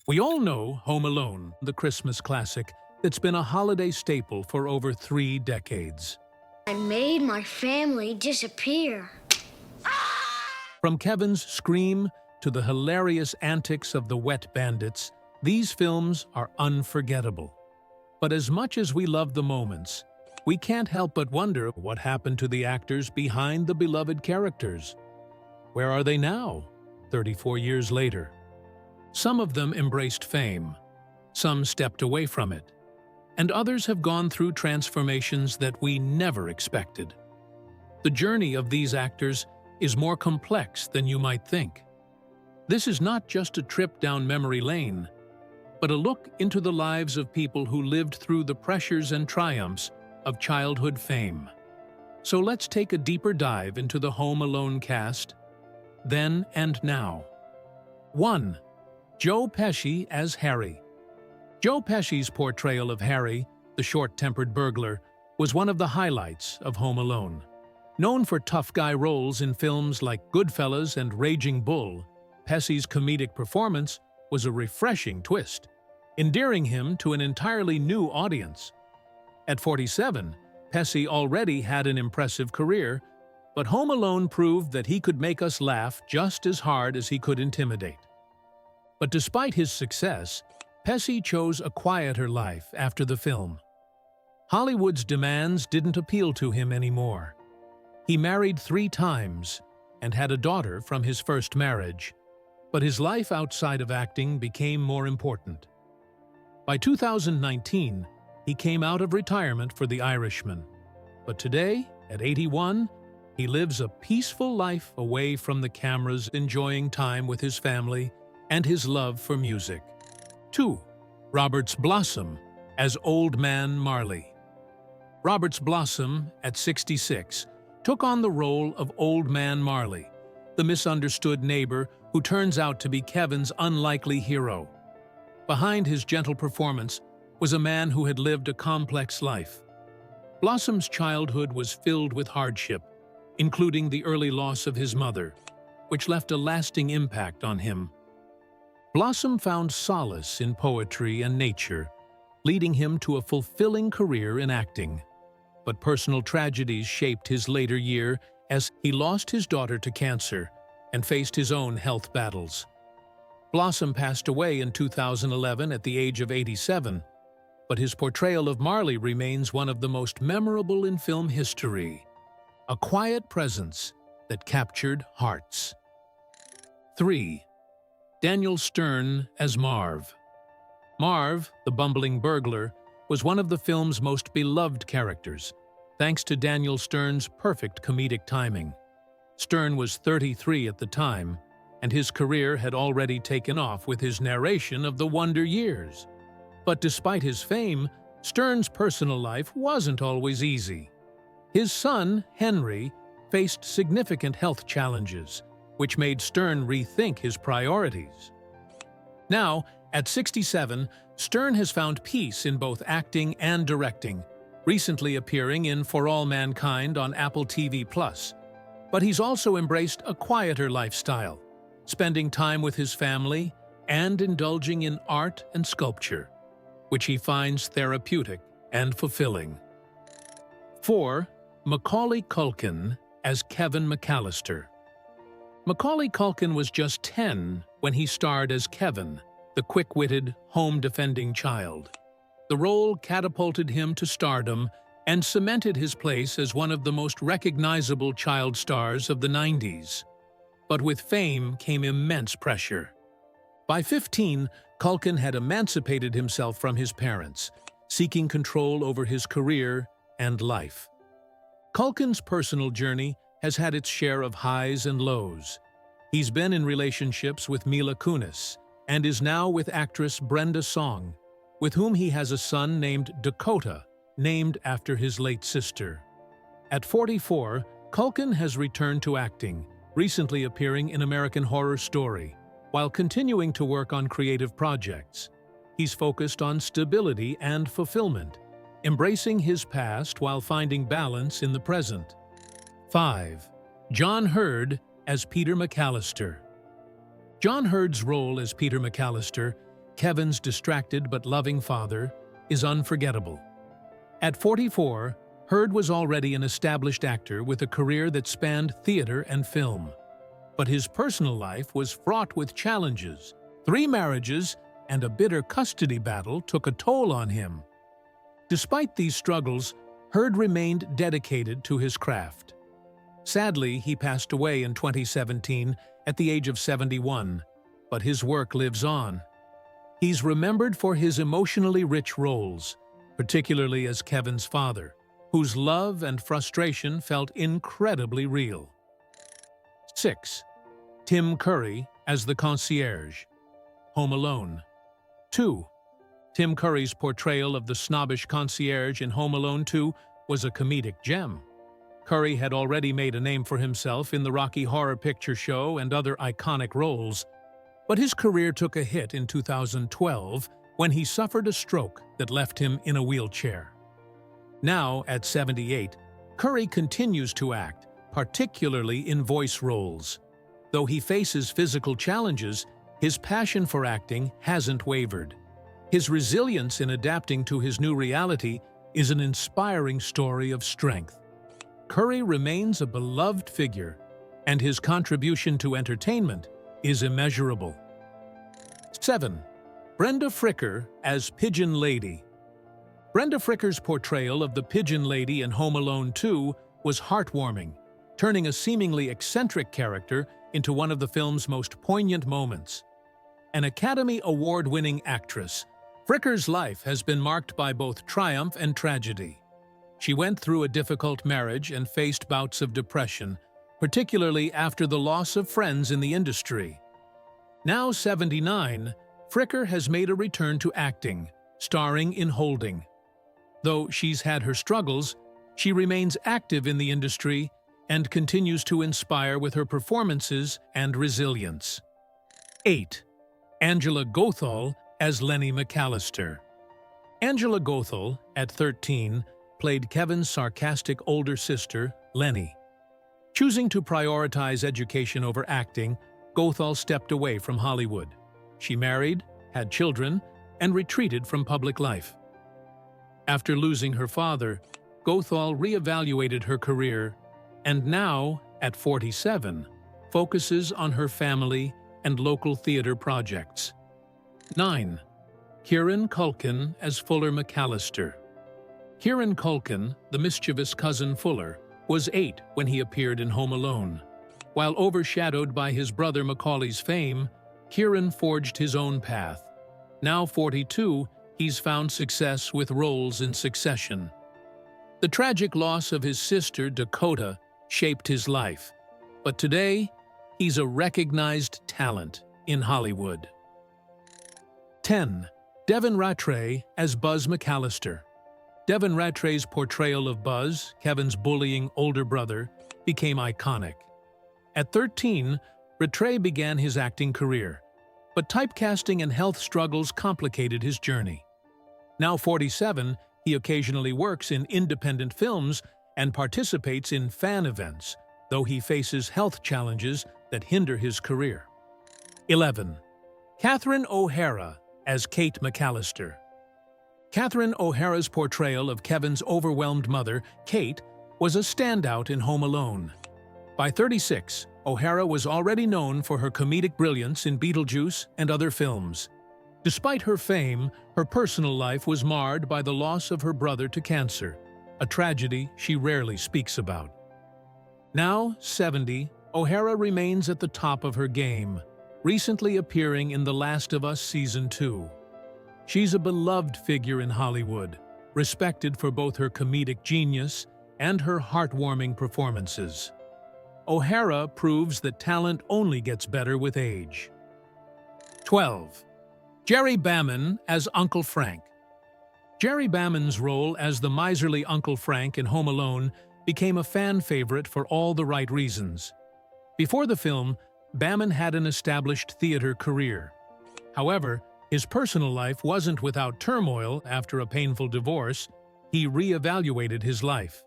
We all know Home Alone, the Christmas classic that's been a holiday staple for over 3 decades. I made my family disappear. From Kevin's scream to the hilarious antics of the wet bandits, these films are unforgettable. But as much as we love the moments, we can't help but wonder what happened to the actors behind the beloved characters. Where are they now, 34 years later? Some of them embraced fame, some stepped away from it, and others have gone through transformations that we never expected. The journey of these actors is more complex than you might think. This is not just a trip down memory lane, but a look into the lives of people who lived through the pressures and triumphs of childhood fame. So let's take a deeper dive into the Home Alone cast, then and now. 1. Joe Pesci as Harry. Joe Pesci's portrayal of Harry, the short-tempered burglar, was one of the highlights of Home Alone. Known for tough guy roles in films like Goodfellas and Raging Bull, Pesci's comedic performance was a refreshing twist, endearing him to an entirely new audience. At 47, Pesci already had an impressive career, but Home Alone proved that he could make us laugh just as hard as he could intimidate. But despite his success, Pesci chose a quieter life after the film. Hollywood's demands didn't appeal to him anymore. He married 3 times and had a daughter from his first marriage, but his life outside of acting became more important. By 2019, he came out of retirement for The Irishman, but today, at 81, he lives a peaceful life away from the cameras, enjoying time with his family and his love for music. 2. Robert's Blossom as Old Man Marley. Robert's Blossom, at 66, took on the role of Old Man Marley, the misunderstood neighbor who turns out to be Kevin's unlikely hero. Behind his gentle performance was a man who had lived a complex life. Blossom's childhood was filled with hardship, including the early loss of his mother, which left a lasting impact on him. Blossom found solace in poetry and nature, leading him to a fulfilling career in acting. But personal tragedies shaped his later year as he lost his daughter to cancer and faced his own health battles. Blossom passed away in 2011 at the age of 87, but his portrayal of Marley remains one of the most memorable in film history, a quiet presence that captured hearts. 3. Daniel Stern as Marv. Marv, the bumbling burglar, was one of the film's most beloved characters, thanks to Daniel Stern's perfect comedic timing. Stern was 33 at the time, and his career had already taken off with his narration of the Wonder Years. But despite his fame, Stern's personal life wasn't always easy. His son, Henry, faced significant health challenges, which made Stern rethink his priorities. Now, at 67, Stern has found peace in both acting and directing, recently appearing in For All Mankind on Apple TV+. But he's also embraced a quieter lifestyle, spending time with his family and indulging in art and sculpture, which he finds therapeutic and fulfilling. 4. Macaulay Culkin as Kevin McCallister. Macaulay Culkin was just 10 when he starred as Kevin, the quick-witted, home-defending child. The role catapulted him to stardom and cemented his place as one of the most recognizable child stars of the 90s. But with fame came immense pressure. By 15, Culkin had emancipated himself from his parents, seeking control over his career and life. Culkin's personal journey has had its share of highs and lows. He's been in relationships with Mila Kunis and is now with actress Brenda Song, with whom he has a son named Dakota, named after his late sister. At 44, Culkin has returned to acting, recently appearing in American Horror Story. While continuing to work on creative projects, he's focused on stability and fulfillment, embracing his past while finding balance in the present. 5. John Hurd as Peter McCallister. John Hurd's role as Peter McCallister Kevin's distracted but loving father, is unforgettable. At 44, Heard was already an established actor with a career that spanned theater and film. But his personal life was fraught with challenges. 3 marriages and a bitter custody battle took a toll on him. Despite these struggles, Heard remained dedicated to his craft. Sadly, he passed away in 2017 at the age of 71, but his work lives on. He's remembered for his emotionally rich roles, particularly as Kevin's father, whose love and frustration felt incredibly real. 6. Tim Curry as the concierge. Home Alone. 2. Tim Curry's portrayal of the snobbish concierge in Home Alone 2 was a comedic gem. Curry had already made a name for himself in the Rocky Horror Picture Show and other iconic roles, but his career took a hit in 2012 when he suffered a stroke that left him in a wheelchair. Now, at 78, Curry continues to act, particularly in voice roles. Though he faces physical challenges, his passion for acting hasn't wavered. His resilience in adapting to his new reality is an inspiring story of strength. Curry remains a beloved figure, and his contribution to entertainment is immeasurable. 7. Brenda Fricker as Pigeon Lady. Brenda Fricker's portrayal of the Pigeon Lady in Home Alone 2 was heartwarming, turning a seemingly eccentric character into one of the film's most poignant moments. An Academy Award-winning actress, Fricker's life has been marked by both triumph and tragedy. She went through a difficult marriage and faced bouts of depression, particularly after the loss of friends in the industry. Now 79, Fricker has made a return to acting, starring in Holding. Though she's had her struggles, she remains active in the industry and continues to inspire with her performances and resilience. 8. Angela Gothal as Lenny McCallister. Angela Gothal, at 13, played Kevin's sarcastic older sister, Lenny. Choosing to prioritize education over acting, Gothal stepped away from Hollywood. She married, had children, and retreated from public life. After losing her father, Gothal reevaluated her career and now, at 47, focuses on her family and local theater projects. 9. Kieran Culkin as Fuller McCallister. Kieran Culkin, the mischievous cousin Fuller, was 8 when he appeared in Home Alone. While overshadowed by his brother Macaulay's fame, Kieran forged his own path. Now 42, he's found success with roles in succession. The tragic loss of his sister, Dakota, shaped his life, but today, he's a recognized talent in Hollywood. 10. Devin Ratray as Buzz McCallister. Devin Ratray's portrayal of Buzz, Kevin's bullying older brother, became iconic. At 13, Ratray began his acting career, but typecasting and health struggles complicated his journey. Now 47, he occasionally works in independent films and participates in fan events, though he faces health challenges that hinder his career. 11. Katherine O'Hara as Kate McCallister. Katherine O'Hara's portrayal of Kevin's overwhelmed mother, Kate, was a standout in Home Alone. By 36, O'Hara was already known for her comedic brilliance in Beetlejuice and other films. Despite her fame, her personal life was marred by the loss of her brother to cancer, a tragedy she rarely speaks about. Now 70, O'Hara remains at the top of her game, recently appearing in The Last of Us Season 2. She's a beloved figure in Hollywood, respected for both her comedic genius and her heartwarming performances. O'Hara proves that talent only gets better with age. 12. Jerry Bamman as Uncle Frank. Jerry Bamman's role as the miserly Uncle Frank in Home Alone became a fan favorite for all the right reasons. Before the film, Bamman had an established theater career. However, his personal life wasn't without turmoil after a painful divorce. He reevaluated his life.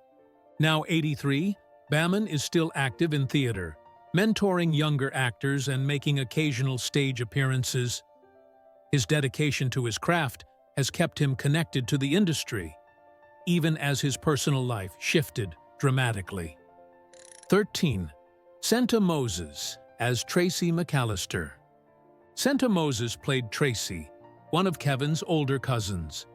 Now 83, Bamman is still active in theater, mentoring younger actors and making occasional stage appearances. His dedication to his craft has kept him connected to the industry, even as his personal life shifted dramatically. 13. Senta Moses as Tracy McCallister. Senta Moses played Tracy, one of Kevin's older cousins.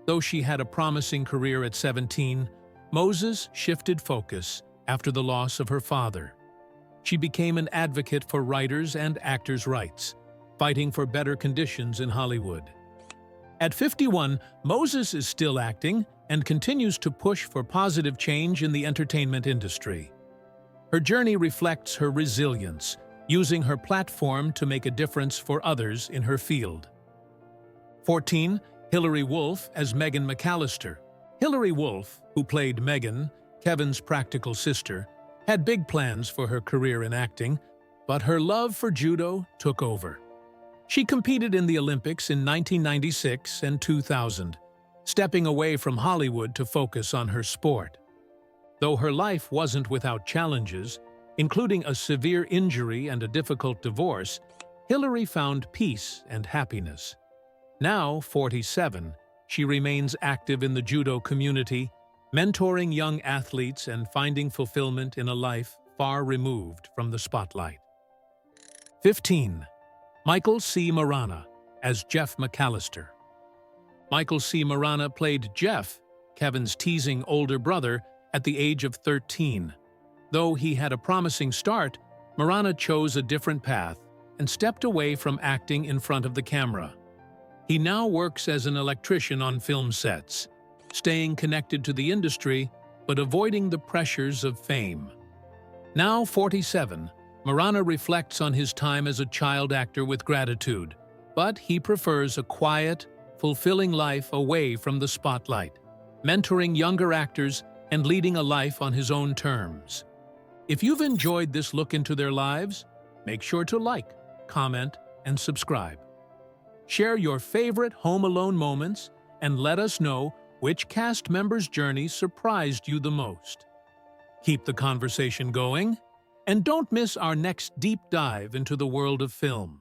Though she had a promising career at 17, Moses shifted focus after the loss of her father. She became an advocate for writers' and actors' rights, fighting for better conditions in Hollywood. At 51, Moses is still acting and continues to push for positive change in the entertainment industry. Her journey reflects her resilience, using her platform to make a difference for others in her field. 14. Hilary Wolfe as Megan McCallister. Hilary Wolfe, who played Megan, Kevin's practical sister, had big plans for her career in acting, but her love for judo took over. She competed in the Olympics in 1996 and 2000, stepping away from Hollywood to focus on her sport. Though her life wasn't without challenges, including a severe injury and a difficult divorce, Hilary found peace and happiness. Now, 47, she remains active in the judo community, mentoring young athletes and finding fulfillment in a life far removed from the spotlight. 15. Michael C. Morana as Jeff McCallister. Michael C. Morana played Jeff, Kevin's teasing older brother, at the age of 13. Though he had a promising start, Morana chose a different path and stepped away from acting in front of the camera. He now works as an electrician on film sets, staying connected to the industry but avoiding the pressures of fame. Now 47, Morana reflects on his time as a child actor with gratitude, but he prefers a quiet, fulfilling life away from the spotlight, mentoring younger actors and leading a life on his own terms. If you've enjoyed this look into their lives, make sure to like, comment, and subscribe. Share your favorite Home Alone moments and let us know which cast member's journey surprised you the most. Keep the conversation going, and don't miss our next deep dive into the world of film.